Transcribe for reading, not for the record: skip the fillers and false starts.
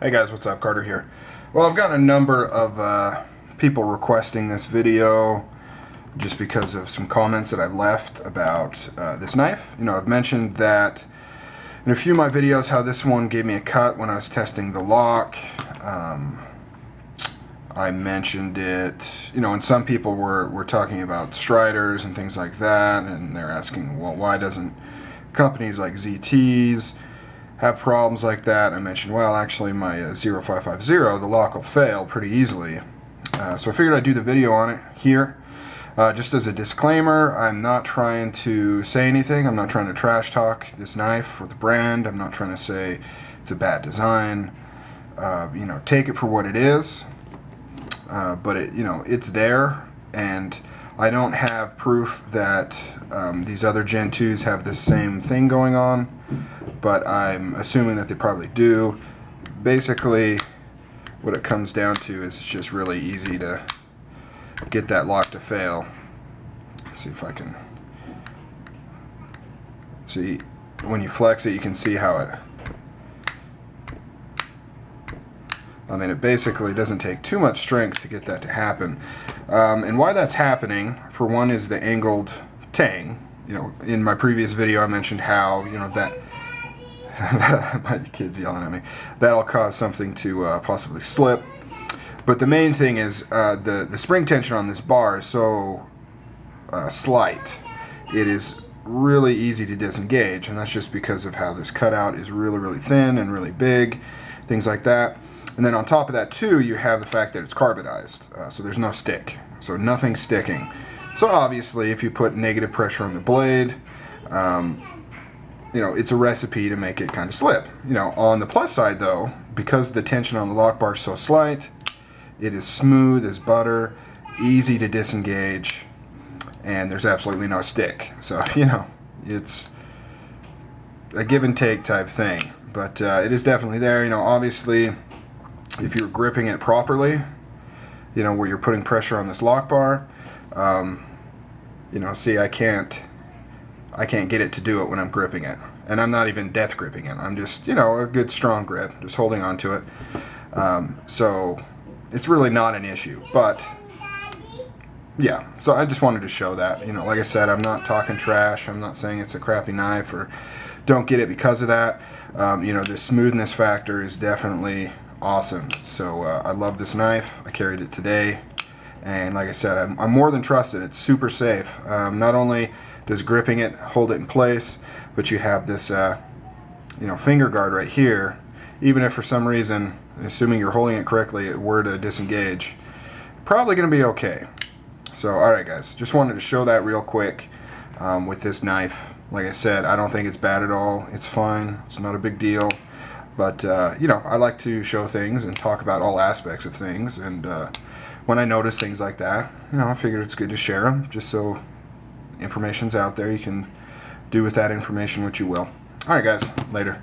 Hey guys, what's up? Carter here. Well, I've gotten a number of people requesting this video just because of some comments that I've left about this knife. You know, I've mentioned that in a few of my videos how this one gave me a cut when I was testing the lock. I mentioned it, you know, and some people were talking about striders and things like that, and they're asking, well, why doesn't companies like ZT's have problems like that? I mentioned, well, actually my 0550, the lock will fail pretty easily. So I figured I'd do the video on it here. Just as a disclaimer, I'm not trying to say anything. I'm not trying to trash talk this knife or the brand. I'm not trying to say it's a bad design. You know, take it for what it is. But it, you know, it's there, and I don't have proof that these other Gen 2s have the same thing going on, but I'm assuming that they probably do. Basically, what it comes down to is it's just really easy to get that lock to fail. Let's see if I can see. When you flex it, you can see how it, I mean, it basically doesn't take too much strength to get that to happen. And why that's happening, for one, is the angled tang. You know, in my previous video I mentioned how, you know, that my kid's yelling at me, that'll cause something to possibly slip. But the main thing is the spring tension on this bar is so slight, it is really easy to disengage, and that's just because of how this cutout is really thin and really big, things like that. And then on top of that too, you have the fact that it's carbonized, so there's no stick, so nothing's sticking. So obviously if you put negative pressure on the blade, you know, it's a recipe to make it kind of slip. You know, on the plus side though, because the tension on the lock bar is so slight, it is smooth as butter, easy to disengage, and there's absolutely no stick. So, you know, it's a give and take type thing, but it is definitely there. You know, obviously if you're gripping it properly, you know, where you're putting pressure on this lock bar, you know, see, I can't get it to do it when I'm gripping it, and I'm not even death gripping it. I'm just, you know, a good strong grip, just holding on to it. So it's really not an issue, but yeah, so I just wanted to show that. You know, like I said, I'm not talking trash. I'm not saying it's a crappy knife or don't get it because of that. You know, the smoothness factor is definitely awesome. So I love this knife. I carried it today, and like I said, I'm more than trusted. It's super safe. Not only does gripping it hold it in place, but you have this you know, finger guard right here. Even if for some reason, assuming you're holding it correctly, it were to disengage, probably gonna be okay. So alright guys, just wanted to show that real quick with this knife. Like I said, I don't think it's bad at all. It's fine. It's not a big deal. But, you know, I like to show things and talk about all aspects of things, and when I notice things like that, you know, I figured it's good to share them, just so information's out there. You can do with that information what you will. Alright guys, later.